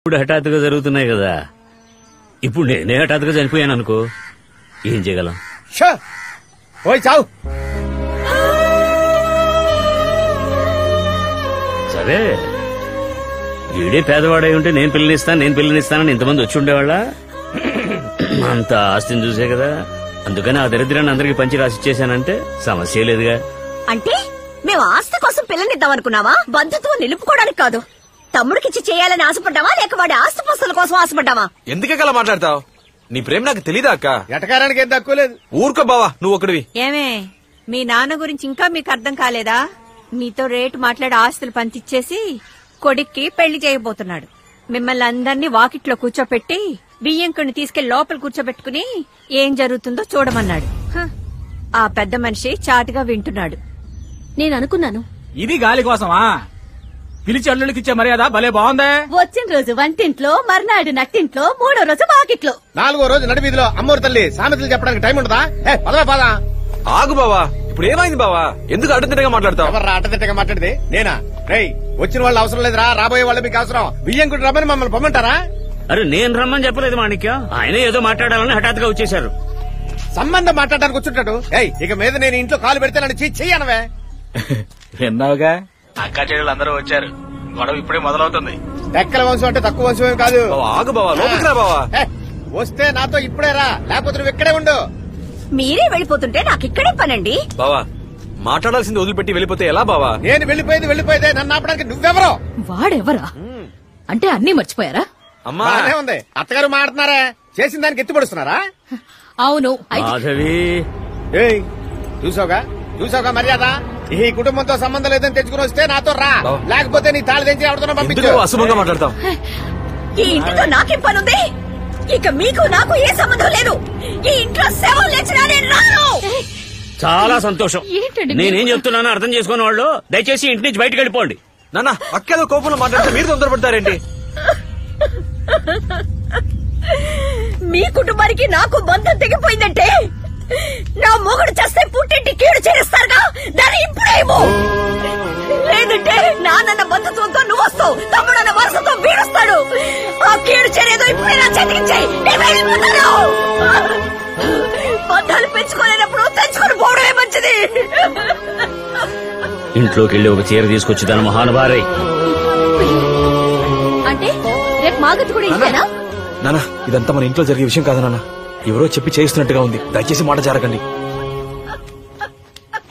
ఇప్పుడు హఠాత్తుగా జరుగుతున్నాయి కదా. ఇప్పుడు నేనే హఠాత్తుగా చనిపోయాను అనుకో, ఏం చేయగలం? చావు. సరే, వీడే పేదవాడై ఉంటే నేను పిల్లనిస్తానని ఇంతమంది వచ్చి ఉండేవాళ్ళ. అంత ఆస్తిని చూసే కదా, అందుకని ఆ దరిద్రాన్ని అందరికి పంచి రాసిచ్చేసానంటే సమస్య లేదుగా. అంటే మేము ఆస్తి కోసం పిల్లనిద్దాం అనుకున్నావా? బంధుత్వం నిలుపుకోవడానికి కాదు. తమ్ముడికిచ్చి చేయాలని ఆశపడ్డావా, లేక వాడి ఆస్తి పస్తుల కోసం ఆశపడ్డావా? ఎందుకలా మాట్లాడతావు? నీ ప్రేమ నాకు తెలీదా అక్క? ఎటకారానికి ఏం తక్కువ లేదు. ఊరుకో బావా, నువ్వు ఒకటివి. ఏమే, మీ నాన్న గురించి ఇంకా మీకు అర్థం కాలేదా? మీతో రేటు మాట్లాడి ఆస్తులు పంచిచ్చేసి కొడుక్కి పెళ్లి చేయబోతున్నాడు. మిమ్మల్ని అందరినీ వాకిట్లో కూర్చోపెట్టి బియ్యంకుని తీసుకెళ్లి లోపల కూర్చోబెట్టుకుని ఏం జరుగుతుందో చూడమన్నాడు. ఆ పెద్ద మనిషి చాటుగా వింటున్నాడు. నేను అనుకున్నాను, ఇది గాలి కోసమా? పిలిచి అల్లుడికిచ్చే మర్యాద భలే బాగుందే. వచ్చిన రోజు వంటింట్లో, మర్నాడు నట్టింట్లో, మూడో రోజు వాకిట్లో, నాలుగో రోజు నడివీధిలో అమ్మోరు తల్లి సామెతలు చెప్పడానికి టైం ఉంటుందా? పదవే పద. ఆగు బావా, ఇప్పుడు ఏమైంది బావా? ఎందుకు అడ్డదిడ్డగా మాట్లాడతావు? ఎవర్రా అడ్డదిడ్డగా మాట్లాడితే? నేనా? రేయ్, వచ్చిన వాళ్ళు అవసరం లేదురా, రాబోయే వాళ్ళు మీకు అవసరం. బియ్యంకుడు రమ్మని మమ్మల్ని పొమ్మంటారా? అరే, నేను రమ్మని చెప్పలేదు మాణిక్యం, ఆయన ఏదో మాట్లాడాలని హఠాత్తుగా వచ్చేశారు. సంబంధం మాట్లాడడానికి వచ్చుంటాడు. ఇక మీద నేను ఇంట్లో కాలు పెడితే నన్ను చెయ్యనవే. విన్నావుగా, అక్క చెల్లెలు అందరూ వచ్చారు. గొడవ ఇప్పుడే మొదలవుతుంది. ఎక్కల వంశం అంటే తక్కువ వంశం ఏం కాదు. ఆగు బావా, లోపలికి రా బావా. వస్తే నాతో ఇప్పుడే రా, లేకపోతే నువ్వు ఇక్కడే ఉండు. మీరే వెళ్ళిపోతుంటే నాకు ఇక్కడే పనండి. బావా, మాట్లాడాల్సింది వదిలిపెట్టి వెళ్ళిపోతే ఎలా బావా? నేను వెళ్ళిపోయేదే, నన్ను ఆపడానికి నువ్వెవరో? వాడెవరా అంటే అన్నీ మర్చిపోయారా? అమ్మా బానే ఉంది. అత్తగారు మాట్లాడుతున్నారా? చేసిన దానికి ఎత్తుపడుస్తున్నారా? అవును. మాధవి, చూసావుగా మర్యాద. ఈ కుటుంబంతో సంబంధం లేదని తెచ్చుకుని వస్తే నాతో రా, లేకపోతే నీ తాళి తెంచి ఆడుతున్నా పంపించు. అశుభంగా మాట్లాడతావు. ఈ ఇంటితో నాకేం పనుంది? ఇక మీకు నాకు ఏ సంబంధం లేదు. ఈ ఇంట్లో శవం లేచినా నేను రాను. చాలా సంతోషం. నేనేం చెప్తున్నానో అర్థం చేసుకున్న వాళ్ళు దయచేసి ఇంటి నుంచి బయటకు వెళ్ళిపోండి. నాన్న, అక్కేదో కోపంలో మాట్లాడితే మీరు తొందరపడతారేంటి? మీ కుటుంబానికి నాకు బంధం తెగిపోయిందంటే నా మొగుడు చేస్తే పుట్టింటి కీడు చేస్తారుగా, దాన్ని ఇప్పుడేమో. లేదంటే నాన్న బంధుత్వంతో నువ్వు వస్తావు, తమ్ముడన్న వరుసతో వీడొస్తాడు. ఆ కీడు చేరేదో ఇప్పుడే నా చేతికిచ్చాయి. బంధాలు పెంచుకోలేనప్పుడు తెంచుకొని పోవడమే మంచిది. ఇంట్లోకి వెళ్ళి ఒక చీర తీసుకొచ్చి తన మహానుభారై. అంటే రేపు మాగత్తు కూడా ఇచ్చానా? నాన్న, ఇదంతా మన ఇంట్లో జరిగే విషయం కాదు నాన్న. ఎవరో చెప్పి చేస్తున్నట్టుగా ఉంది, దయచేసి మాట జరగండి.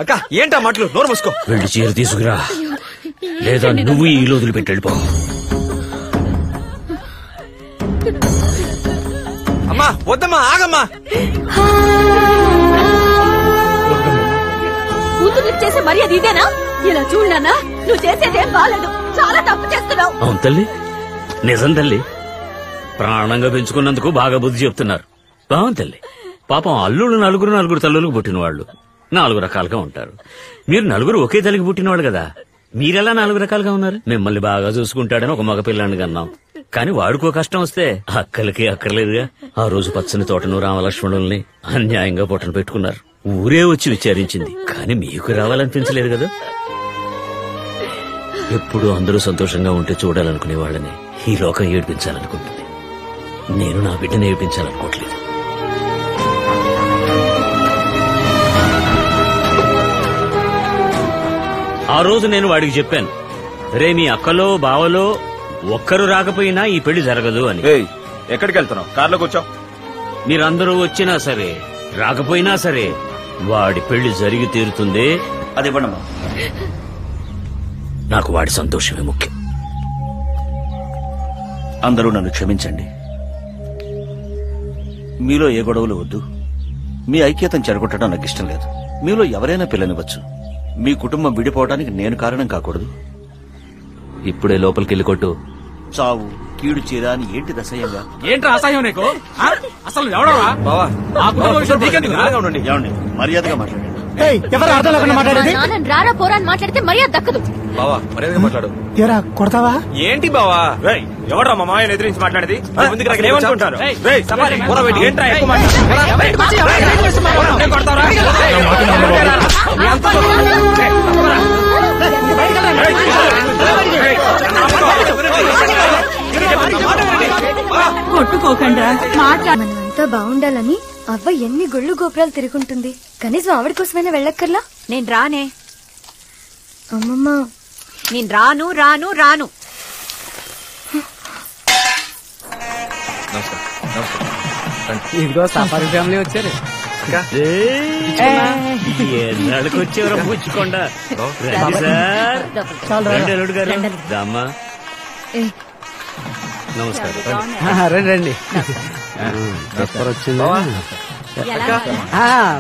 అక్క, ఏంటా మాటలు? నోరు మూసుకో. వెళ్ళి చీర తీసుకురా, లేదా నువ్వు ఈ ఇల్లు వదిలిపెట్టి వెళ్ళిపో. అమ్మా వద్దమ్మా, ఆగమ్మా. కూతురు చేసే మర్యాద ఇదేనా? ఇలా చూడనా, నువ్వు చేసేదేం బాలేదు, చాలా తప్పు చేస్తున్నావు. అవును తల్లి, నిజం తల్లి. ప్రాణంగా పెంచుకున్నందుకు బాగా బుద్ధి చెప్తున్నారు. బాగుంది తల్లి. పాపం అల్లుడు నలుగురు తల్లులకు పుట్టిన వాళ్ళు 4 రకాలుగా ఉంటారు. మీరు నలుగురు ఒకే తల్లికి పుట్టినవాళ్ళు కదా, మీరెలా 4 రకాలుగా ఉన్నారు? మిమ్మల్ని బాగా చూసుకుంటాడని ఒక మగ పిల్లాన్ని కన్నాం, కానీ వాడికో కష్టం వస్తే అక్కలకి అక్కర్లేదుగా. ఆ రోజు పచ్చని తోటను రామలక్ష్మణుల్ని అన్యాయంగా పొట్టను పెట్టుకున్నారు. ఊరే వచ్చి విచారించింది, కానీ మీకు రావాలనిపించలేదు కదా. ఎప్పుడు అందరూ సంతోషంగా ఉంటే చూడాలనుకునే వాళ్ళని ఈ లోకం ఏడిపించాలనుకుంటుంది. నేను నా బిడ్డను ఏడిపించాలనుకోవట్లేదు. ఆ రోజు నేను వాడికి చెప్పాను, రే మీ అక్కలో బావలో ఒక్కరు రాకపోయినా ఈ పెళ్లి జరగదు అని. ఎక్కడికి వెళ్తున్నావు? కార్లో కూర్చో. మీరందరూ వచ్చినా సరే రాకపోయినా సరే వాడి పెళ్లి జరిగి తీరుతుంది. అది ఇవ్వండి. నాకు వాడి సంతోషమే ముఖ్యం. అందరూ నన్ను క్షమించండి. మీలో ఏ గొడవలు వద్దు. మీ ఐక్యతను చెడగొట్టడం నాకు ఇష్టం లేదు. మీలో ఎవరైనా పిల్లనివ్వచ్చు. మీ కుటుంబం విడిపోవడానికి నేను కారణం కాకూడదు. ఇప్పుడే లోపలికెళ్ళి కొట్టు. చావు, కీడు చీర అని ఏంటి అసహ్యంగా? ఏంట్రా అసహ్యం నీకు? అసలు ఎవడరా బావా? ఏమండి, మర్యాదగా మాట్లాడండి. ఎవరు అర్థం లేకుండా మాట్లాడేది? రారా పోరా అని మాట్లాడితే మర్యాద దక్కదు. బావా, మర్యాదగా మాట్లాడు. కొడతావా? ఏంటి బావా? ఎవడ్రా మా మాయను ఎదిరించి మాట్లాడేది? ఏమనుకుంటారు? ఏంట్రా ఎక్కువ మాట్లాడు? కొట్టుకోకండి మనమంతా బాగుండాలని అవ్వ ఎన్ని గుళ్ళు గోపురాలు తిరుగుంటుంది. కనీసం ఆవిడ కోసమైనా వెళ్ళక్కర్లా? నేను రానే. అమ్మమ్మ నేను రాను రాను రాను. ఇదిగో సఫారీ ఫ్యామిలీ వచ్చారు. ఎన్నాళ్ళకి వచ్చేవరా పుచ్చుకోండా. రండి అల్లుడు గారు. దామ్మా నమస్కారం. రండి రండి. వచ్చిందా?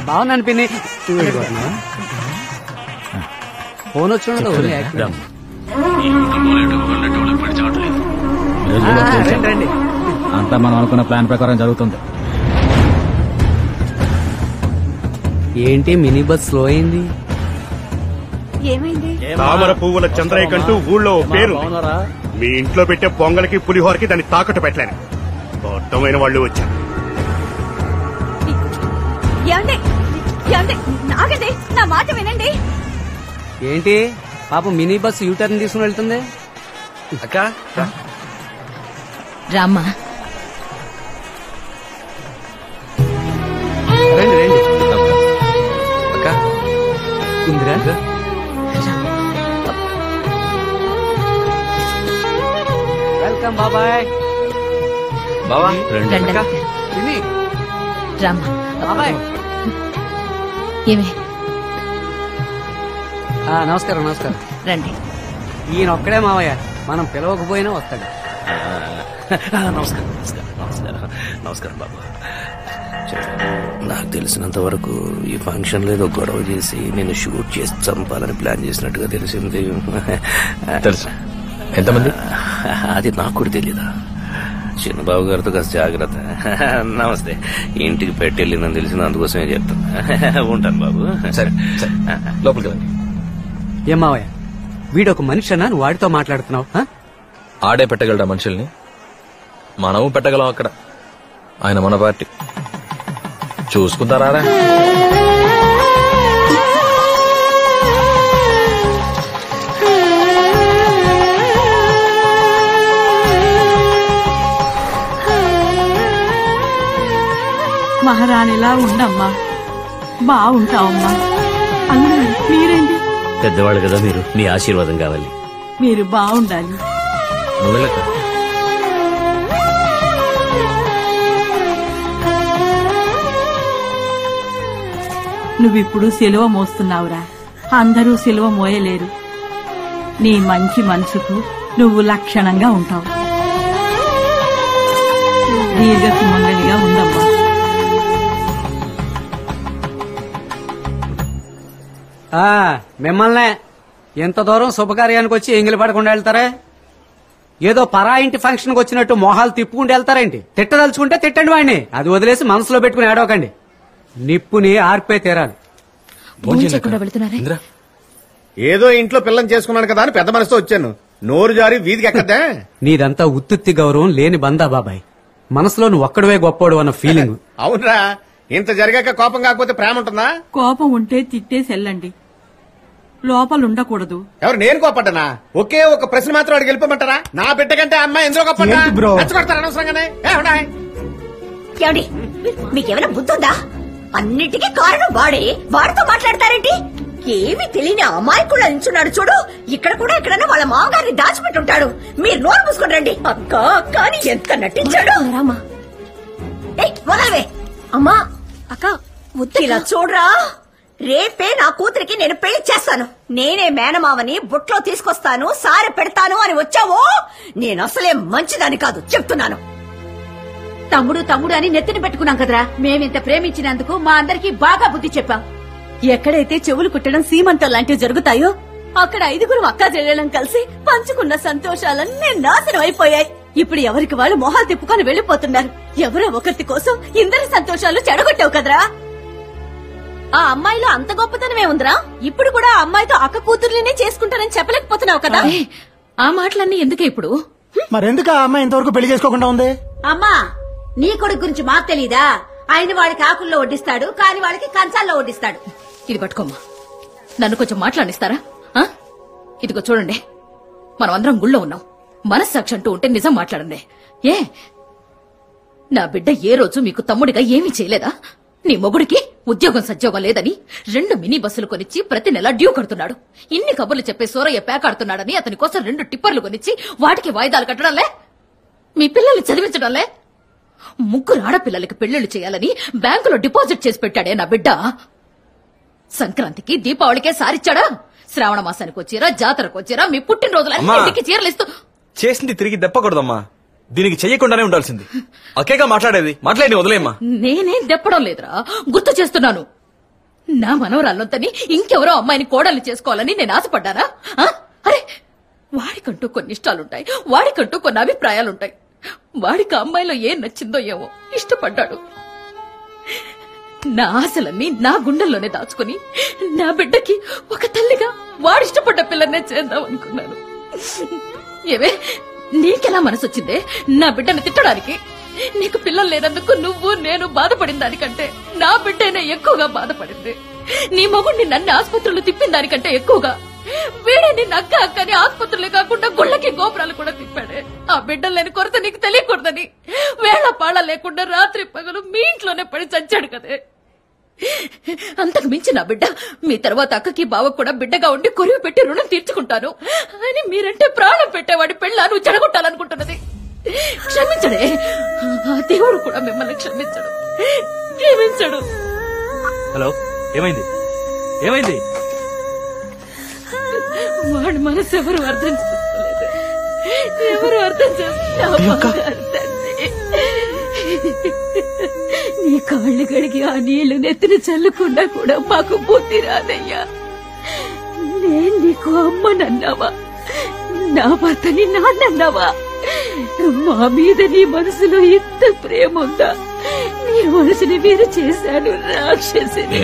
బాగున్నాను పిన్ని. ఫోన్ వచ్చిండదు. రండి. అంతా మనం అనుకున్న ప్లాన్ ప్రకారం జరుగుతుంది. ఏంటి మినీ బస్ స్లో అయింది? ఏమైంది? తామర పువ్వుల చంద్రయ్య కంటూ ఊళ్ళో పేరు. మీ ఇంట్లో పెట్టే పొంగల్కి పులిహోరకి దాన్ని తాకట్టు పెట్టలేను. అర్థమైన వాళ్ళు వచ్చారు. నాగండి, నా మాట వినండి. ఏంటి పాపం మినీ బస్ యూటర్న్ తీసుకుని వెళ్తుంది. అక్క రామ్మా. రండి రండి. అక్క ఇందిరా వెల్కమ్ బాబాయ్. బావా రండి. పిన్ని రామ్మా. బాబాయ్. ఏమే నమస్కారం నమస్కారం. రండి. ఈయన ఒక్కడే మావయ్య, మనం పిలవకపోయినా వస్తాడు. నమస్కారం నమస్కారం నమస్కారం నమస్కారం బాబు. నాకు తెలిసినంత వరకు ఈ ఫంక్షన్ లో ఏదో గొడవ చేసి నేను షూట్ చేసి చంపాలని ప్లాన్ చేసినట్టుగా తెలిసింది. తెలుసా ఎంతమంది? అది నాకు కూడా తెలీదా. చిన్నబాబు గారితో కాస్త జాగ్రత్త. నమస్తే. ఇంటికి పెట్టెళ్ళిందని తెలిసింది, అందుకోసమే చెప్తాను. ఉంటాను బాబు. సరే సరే లోపలికి రండి. ఏం మావయ్య, వీడొక మనిషి అన్నా నువ్వు వాడితో మాట్లాడుతున్నావు? ఆడే పెట్టగలరా మనుషుల్ని? మనము పెట్టగలం. అక్కడ ఆయన మన పార్టీ. చూసుకుంటారా? మహారాణిలా ఉండమ్మా, బాగుంటావమ్మా. అల్లుడు మీరేంటి? పెద్దవాళ్ళు కదా మీరు, మీ ఆశీర్వాదం కావాలి. మీరు బాగుండాలి. నువ్వు వెళ్ళక. నువ్విప్పుడు సిలువ మోస్తున్నావురా. అందరూ సిలువ మోయలేరు. నీ మంచి మనసుకు నువ్వు లక్షణంగా ఉంటావు. దీర్ఘ సుమంగళిగా ఉందమ్మా. మిమ్మల్నే ఎంత దూరం శుభకార్యానికి వచ్చి ఎంగిలి పడకుండా వెళ్తారా? ఏదో పరా ఇంటి ఫంక్షన్ కి వచ్చినట్టు మొహాలు తిప్పుకుంటూ వెళ్తారేంటి? తిట్టదలుచుకుంటే తిట్టండి వాడిని, అది వదిలేసి మనసులో పెట్టుకుని ఏడవకండి. నిప్పుని ఆర్పే తీరాలి. ఇంద్రా ఏదో ఇంట్లో పిల్లని చేసుకున్నాను కదా అని పెద్ద మనసుతో వచ్చాను. నోరు జారి వీధికి ఎక్కద్దా? నీదంతా ఉత్తుత్తి గౌరవం లేని బందా బాబాయ్. మనసులో నువ్వు ఒక్కడవే గొప్పోడు అన్న ఫీలింగ్. అవునరా, ఇంత జరిగాక కోపం కాకపోతే ప్రేమ ఉంటుందా? కోపం ఉంటే తిట్టేసి వెళ్ళండి, లోపలుండకూడదు. ఎవరు నేను కోపడ్డానా? ఒకే ఒక ప్రశ్న మాత్రం అడిగి వెళ్ళిపోమంటారా? నా బిడ్డ కంటే అమ్మాయి ఎందులో కోపడ్డా? రెచ్చగొడతారు అనవసరంగానే. ఏమండి, మీకేమైనా బుద్ధుందా? అన్నిటికీ కారణం వాడే. వాడితో మాట్లాడతారేంటి? ఏమి తెలియని అమాయకుడు అంచున్నాడు చూడు. ఇక్కడ కూడా ఎక్కడన్నా వాళ్ళ మామగారిని దాచిపెట్టుంటాడు. మీరు నోరు మూసుకుని రండి. అక్క అక్క అని ఎంత నటించాడు. రామా వదలవే. అమ్మా అక్క ఇలా చూడరా, రేపే నా కూతురికి నేను పెళ్లి చేస్తాను. నేనే మేనమావని బుట్లో తీసుకొస్తాను, సారె పెడతాను అని వచ్చావో నేను అసలే మంచిదాని కాదు చెప్తున్నాను. తమ్ముడు తమ్ముడు అని నెత్తిని పెట్టుకున్నాం కదరా. మేమింత ప్రేమించినందుకు మా అందరికీ బాగా బుద్ధి చెప్పాం. ఎక్కడైతే చెవులు కుట్టడం సీమంతం లాంటివి జరుగుతాయో అక్కడ 5 అక్కా చెల్లెళ్ళం కలిసి పంచుకున్న సంతోషాలన్నీ నాశనం అయిపోయాయి. ఇప్పుడు ఎవరికి వాళ్ళు మొహాలు తిప్పుకొని వెళ్లిపోతున్నారు. ఎవరో ఒకరి కోసం ఇందరి సంతోషాలు చెడగొట్టావు కదరా. ఆ అమ్మాయిలో అంత గొప్పతనమే ఉందిరా. ఇప్పుడు కూడా ఆ అమ్మాయితో అక్క కూతుర్లనే చేసుకుంటానని చెప్పలేకపోతున్నావు కదా. ఆ మాటలన్నీ ఎందుకే ఇప్పుడు? మరెందుకు ఆ అమ్మాయి ఇంతవరకు పెళ్లి చేసుకోకుండా ఉంది? అమ్మా, నీ కొడుకు గురించి మాకు తెలీదా? ఆయన వాడికి ఆకుల్లో వడ్డిస్తాడు, కాని వాళ్ళకి కంచాల్లో వడ్డిస్తాడు. ఇది పట్టుకోమ్మా, నన్ను కొంచెం మాట్లాడిస్తారా? ఇదిగో చూడండి, మనం అందరం గుళ్ళో ఉన్నాం. మనస్సాక్షి అంటూ ఉంటే నిజం మాట్లాడండి. ఏ నా బిడ్డ ఏ రోజు మీకు తమ్ముడిగా ఏమీ చేయలేదా? నీ మొగుడికి ఉద్యోగం సద్యోగం లేదని 2 మినీ బస్సులు కొనిచ్చి ప్రతి నెల డ్యూ కడుతున్నాడు. ఇన్ని కబుర్లు చెప్పే సూరయ్య పేకాడుతున్నాడని అతని కోసం 2 టిప్పర్లు కొనిచ్చి వాటికి వాయిదాలు కట్టడంలే. మీ పిల్లల్ని చదివించడంలే. 3 ఆడపిల్లలకి పెళ్లిళ్లు చేయాలని బ్యాంకులో డిపాజిట్ చేసి పెట్టాడే నా బిడ్డ. సంక్రాంతికి దీపావళికే సారిచ్చాడా? శ్రావణ మాసానికి వచ్చారా, జాతరకు వచ్చారా, మీ పుట్టినరోజులన్నింటికి చీరలిస్తూ చేసింది తిరిగి దెప్పకూడదమ్మా. దీనికి చెయ్యకుండానే ఉండాల్సింది. అకేగా మాట్లాడేది, మాట్లాడి వదిలేమ్మా. నేనేం దెప్పడం లేదురా, గుర్తు చేస్తున్నాను. నా మనవరాళ్ళొద్దని ఇంకెవరో అమ్మాయిని కోడల్ని చేసుకోవాలని నేను ఆశపడ్డానా? అరే, వాడికంటూ కొన్ని ఇష్టాలుంటాయి, వాడికంటూ కొన్ని అభిప్రాయాలుంటాయి. వాడికి అమ్మాయిలో ఏం నచ్చిందో ఏమో ఇష్టపడ్డాడు. నా ఆశలన్నీ నా గుండెల్లోనే దాచుకుని నా బిడ్డకి ఒక తల్లిగా వాడిష్టపడ్డ పిల్లనే చేద్దాం అనుకున్నాను. ఏవే, నీకెలా మనసొచ్చిందే నా బిడ్డని తిట్టడానికి? నీకు పిల్లలు లేనందుకు నువ్వు నేను బాధపడిన దానికంటే నా బిడ్డనే ఎక్కువగా బాధపడింది. నీ మొగుడిని నన్ను ఆసుపత్రులు తిప్పిన దానికంటే ఎక్కువగా వీడే నిన్న అక్క అక్కని ఆసుపత్రులే కాకుండా గుళ్ళకి గోపురాలు కూడా తిప్పాడే. ఆ బిడ్డలు లేని కొరత నీకు తెలియకూడదని వేళ పాడ లేకుండా రాత్రి పగలు మీ ఇంట్లోనే పడి చచ్చాడు కదే. అంతకు మించి నా బిడ్డ మీ తర్వాత అక్కకి బావకు కూడా బిడ్డగా ఉండి కొరివి పెట్టి రుణం తీర్చుకుంటాను అని మీరంటే ప్రాణం పెట్టేవాడి పెళ్ళ నువ్వు చెడగొట్టాలనుకుంటున్నది. క్షమించడే, ఆ దేవుడు కూడా మిమ్మల్ని క్షమించడు. హలో, ఏమైంది? ఏమైంది? వాడి మనసు ఎవరు అర్థం చేసుకోలేదు. ఎవరు అర్థం చేస్తున్నారు? నీ కాళ్ళు కడిగి ఆ నీళ్లు నెత్తిన చల్లకుండా కూడా మాకు బుద్ధి రాదయ్యా. నేను నీకు అమ్మనన్నావా? నా భర్తని నాన్నన్నావా? మా మీద నీ మనసులో ఇంత ప్రేమ ఉందా? నీ మనసుని మీరు చేశాను రాక్షసిని.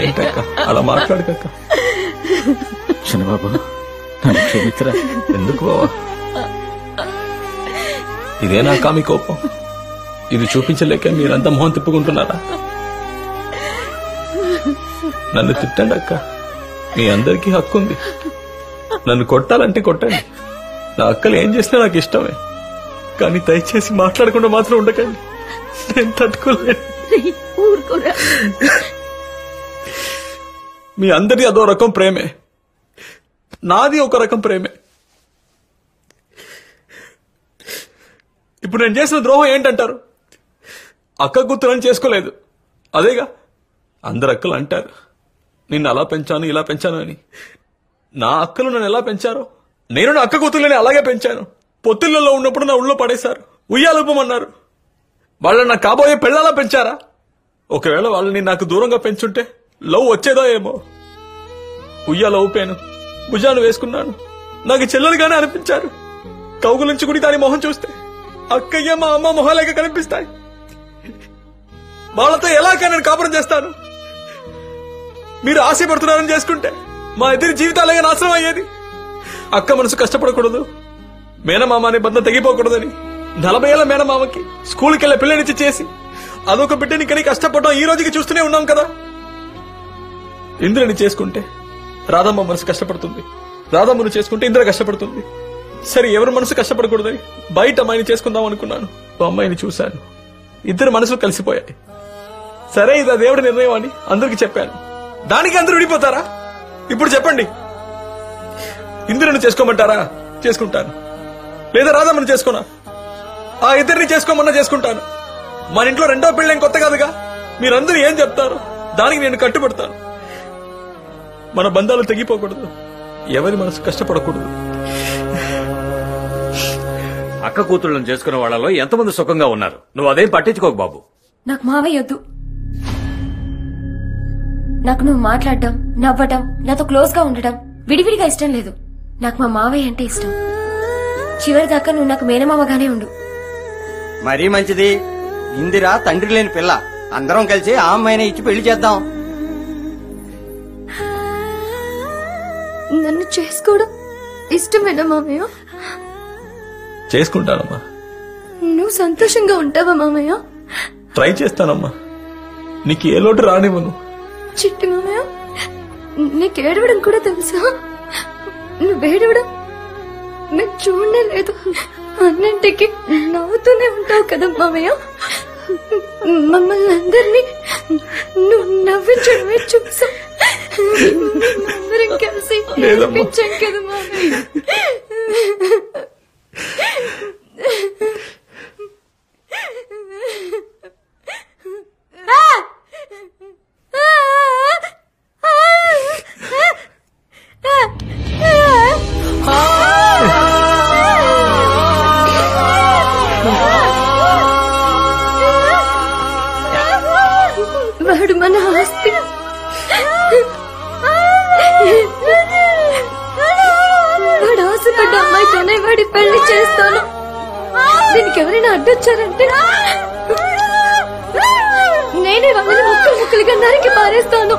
అలా మాట్లాడక చిన్నబాబు, నన్ను క్షమించరా. ఎందుకు బావా? ఇదే నా కామి కోపం. ఇది చూపించలేక మీరంతా మొహం తిప్పుకుంటున్నారా? నన్ను తిట్టండి అక్క, మీ అందరికీ హక్కు ఉంది. నన్ను కొట్టాలంటే కొట్టండి. నా అక్కలు ఏం చేసినా నాకు ఇష్టమే. కానీ దయచేసి మాట్లాడకుండా మాత్రం ఉండకండి. నేను తట్టుకోలేను. మీ అందరి అదో రకం ప్రేమే, నాది ఒక రకం ప్రేమే. ఇప్పుడు నేను చేసిన ద్రోహం ఏంటంటారు? అక్క కూతురని చేసుకోలేదు, అదేగా. అందరు అక్కలు అంటారు నిన్ను అలా పెంచాను ఇలా పెంచాను అని. నా అక్కలు నన్ను ఎలా పెంచారో నేను నా అక్క కూతుర్లని అలాగే పెంచాను. పొత్తిళ్లలో ఉన్నప్పుడు నా ఊళ్ళో పడేశారు, ఉయ్యాలూపమన్నారు. వాళ్ళని నా కాబోయే పెళ్ళాలా పెంచారా? ఒకవేళ వాళ్ళని నాకు దూరంగా పెంచుంటే లవ్ వచ్చేదో ఏమో. ఉయ్యాల ఊపాను, భుజాలు వేసుకున్నాను, నాకు చెల్లెలుగానే అనిపించారు. కౌగులించి కూడా దాని మొహం చూస్తే అక్కయ్య మా అమ్మ మొహాలేక కనిపిస్తాయి. వాళ్ళతో ఎలాగా నేను కాపురం చేస్తాను? మీరు ఆశపడుతున్నారని చేసుకుంటే మా ఇద్దరి జీవితాలే నాశనం అయ్యేది. అక్క మనసు కష్టపడకూడదు, మేనమామ అనే బంధం తెగిపోకూడదని 40 ఏళ్ల మేనమామకి స్కూల్కి వెళ్లే పిల్లనిచ్చి చేసి అదొక బిడ్డని కని కష్టపడడం ఈ రోజుకి చూస్తూనే ఉన్నాం కదా. ఇంద్రని చేసుకుంటే రాధమ్మ మనసు కష్టపడుతుంది, రాధమ్మను చేసుకుంటే ఇంద్ర కష్టపడుతుంది. సరే, ఎవరి మనసు కష్టపడకూడదని బయట అమ్మాయిని చేసుకుందాం అనుకున్నాను. అమ్మాయిని చూశాను, ఇద్దరు మనసులు కలిసిపోయాయి. సరే, ఇది ఆ దేవుడి నిర్ణయం అని అందరికి చెప్పాను. దానికి అందరూ విడిపోతారా? ఇప్పుడు చెప్పండి, ఇంద్రుని చేసుకోమంటారా? చేసుకుంటాను. లేదా రాధమ్మని చేసుకోనా? ఆ ఇద్దరిని చేసుకోమన్నా చేసుకుంటాను. మన ఇంట్లో రెండో పెళ్ళేం కొత్త కాదుగా. మీరందరూ ఏం చెప్తారు దానికి నేను కట్టుబడతాను. మన బంధాలు తెగిపోకూడదు, ఎవరి మనసు కష్టపడకూడదు. అక్క కూతుళ్ళని చేసుకున్న వాళ్ళలో ఎంతమంది సుఖంగా ఉన్నారు? నువ్వు అదేం పట్టించుకోకు బాబు. నాకు మావయ్య వద్దు. నాకు నువ్వు మాట్లాడటం, నవ్వటం, నాతో క్లోజ్ గా ఉండటం విడివిడిగా ఇష్టం లేదు. నాకు మా మావయ్య అంటే ఇష్టం. చివరి దాకా నువ్వు నాకు మేనమామగానే ఉండు. మరీ మంచిది. ఇందిరా తండ్రి లేని పిల్ల. అందరం కలిసి ఆ అమ్మాయిని ఇచ్చి పెళ్లి చేద్దాం. నన్ను చేసుకోవడం ఇష్టమేనా మామయ్య? చేసుకుంటానమ్మా. నువ్వు సంతోషంగా ఉంటావా మామయ్య? ట్రై చేస్తానమ్మా, నీకు ఏ లోటు రానివ్వను. చిట్టి మామయ్య, నీకు ఏడవడం కూడా తెలుసా? నువ్వేడవడం నేను చూడలేదు. అన్నింటికి నవ్వుతూనే ఉంటావు కదా మామయ్య. మమ్మల్ని అందరినీ నువ్వు నవ్వించడమే చూసా. అందరం కలిసి నవ్వించాం కదా మామయ్య. వాడు మన ఆస్తి. వాడు ఆశపడ్డ అమ్మాయితోనే వాడి పెళ్లి చేస్తాను. దీనికి ఎవరైనా అడ్డొచ్చారంటే నేనే వాళ్ళని ముక్కలు ముక్కలుగా నరికి పారేస్తాను.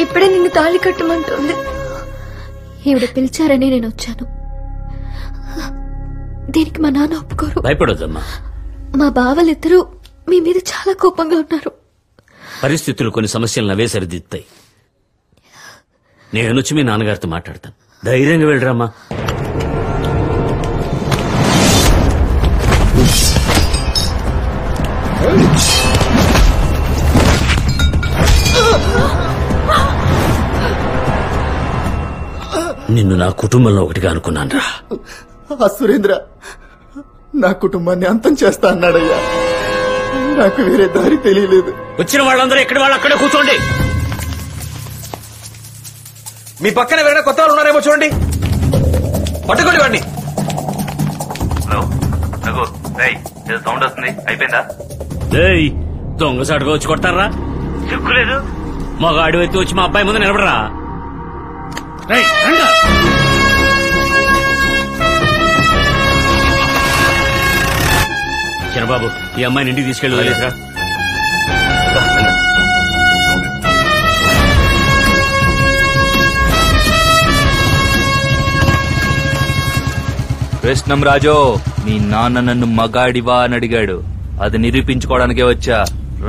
ఇప్పుడే నిన్ను తాళి కట్టమంటుంది. ఈవిడ పిలిచారని నేను వచ్చాను. దీనికి మా నాన్న ఒప్పుకోరు. భయపడొద్దమ్మా. మా బావలిద్దరూ మీ మీద చాలా కోపంగా ఉన్నారు. పరిస్థితులు కొన్ని సమస్యలు నవే సరిదిద్దాయి. నేనొచ్చి మీ నాన్నగారితో మాట్లాడతాను. ధైర్యంగా వెళ్ళరామ్మా. నిన్ను నా కుటుంబంలో ఒకటిగా అనుకున్నాను రా. సురేంద్ర నా కుటుంబాన్ని అంతం చేస్తా అన్నాడయ్యా. నాకు వేరే దారి తెలియలేదు. వచ్చిన వాళ్ళందరూ ఎక్కడి వాళ్ళు అక్కడే కూర్చోండి. మీ పక్కన ఎవరైనా కొత్త వాళ్ళు ఉన్నారేమో చూడండి. పట్టుకోండి వాడిని. సౌండ్ వస్తుంది. అయిపోయిందా? దొంగసాటుగా వచ్చి కొడతారా? చెక్కులేదు. మగాడి వ్యక్తి వచ్చి మా అబ్బాయి ముందు నిలబడరా. చిన్నబాబు, ఈ అమ్మాయిని ఇంటికి తీసుకెళ్ళి వదిలేసరా. కృష్ణం రాజు, మీ నాన్న నన్ను మగాడివా అని అడిగాడు. అది నిరూపించుకోవడానికే వచ్చా.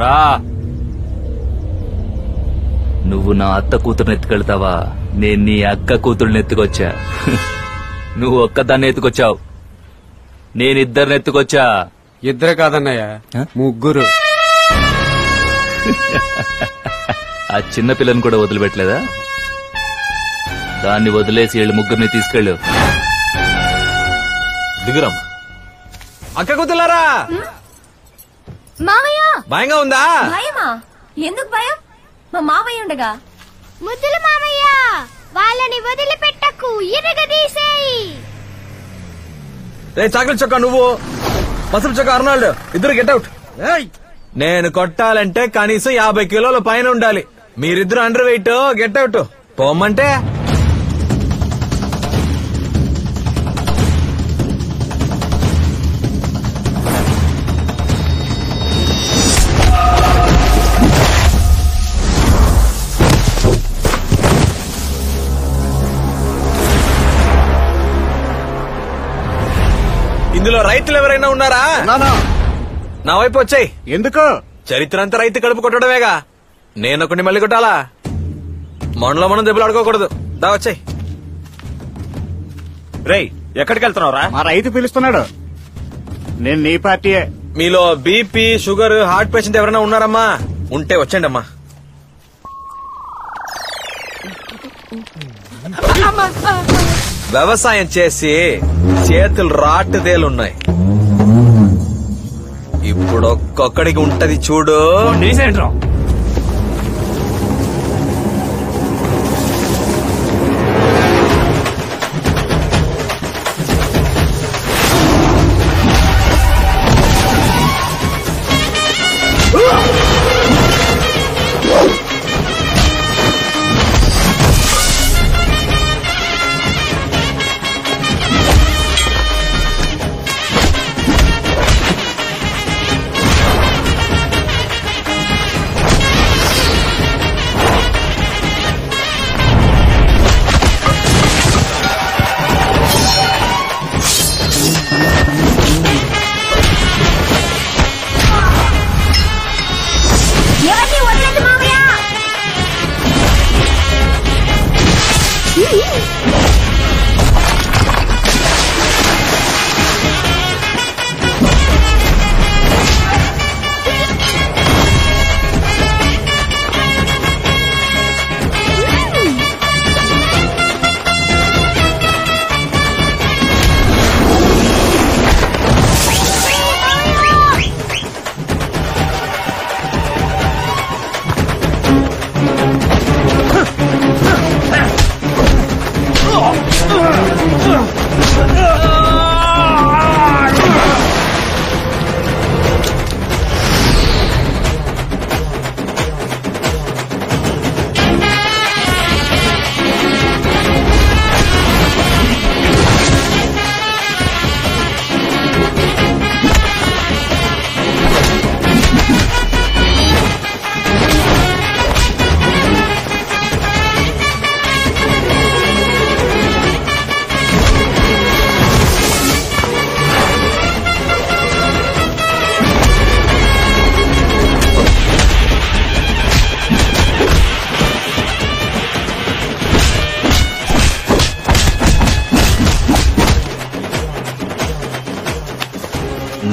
రా. నువ్వు నా అత్త కూతురుని ఎత్తుకెళ్తావా? నేను నీ అక్క కూతురుని ఎత్తుకొచ్చా. నువ్వు ఒక్కదాన్ని ఎత్తుకొచ్చావు, నేనిద్దరిని ఎత్తుకొచ్చా. ఇద్దరు కాదన్నయ్య, ముగ్గురు. ఆ చిన్న పిల్లని కూడా వదిలిపెట్టలేదా? దాన్ని వదిలేసి వీళ్ళు ముగ్గురిని తీసుకెళ్ళు. దిగురమ్మా. అక్క కూతులారా, మామయ్య భయంగా ఉందా? భయమా? ఎందుకు భయం? మా మామయ్య ఉండగా. ముద్దుల మామయ్య, వాళ్ళని వదిలిపెట్టకు, ఇరగదీసేయి. చాక్లెట్ చొక్కా నువ్వు, పసుపు చొక్కా అర్నాల్డ్, ఇద్దరు గెట్అవుట్. నేను కొట్టాలంటే కనీసం 50 కిలోల పైన ఉండాలి. మీరిద్దరు అండర్ వెయిట్. గెట్అవుట్. పోమ్మంటే ఇందులో రైతులు ఎవరైనా ఉన్నారా? నా వైపు వచ్చాయి. ఎందుకు? చరిత్ర అంతా రైతు కడుపు కొట్టడమేగా. నేనొకటి మళ్ళీ కొట్టాలా? మనలో మనం దెబ్బలు ఆడుకోకూడదు. దా వచ్చాయి. రేయ్, ఎక్కడికి వెళ్తున్నావురా? మా రైతు పిలుస్తున్నాడు. నేను నీ పార్టీయే. మీలో బీపీ, షుగర్, హార్ట్ పేషెంట్ ఎవరైనా ఉన్నారమ్మా? ఉంటే వచ్చండి అమ్మా. వ్యవసాయం చేసి చేతులు రాటుదేలున్నాయి. ఇప్పుడు ఒక్కొక్కడికి ఉంటది చూడు.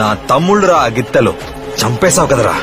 నా తమ్ముళ్ళురా ఆ గిత్తలు చంపేశావు కదరా.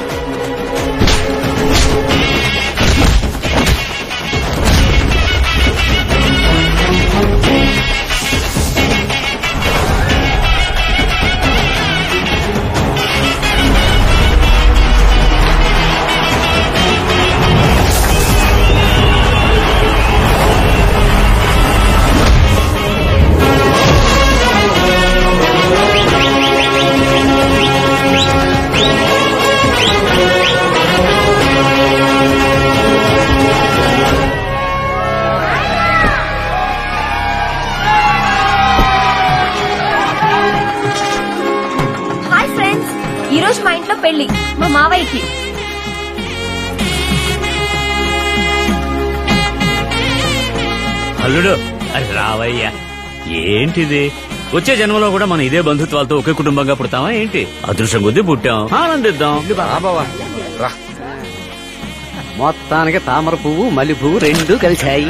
ఈ రోజు మా ఇంట్లో పెళ్లి, మా మావయ్యకి. అల్లుడు అది రావయ్యా. ఏంటిది? వచ్చే జన్మలో కూడా మనం ఇదే బంధుత్వాలతో ఒకే కుటుంబంగా పుడతామా ఏంటి? అదృష్టం కొద్దీ పుట్టాం, ఆనందిద్దాం. మొత్తానికి తామర పువ్వు మల్లె పువ్వు 2 కలిశాయి.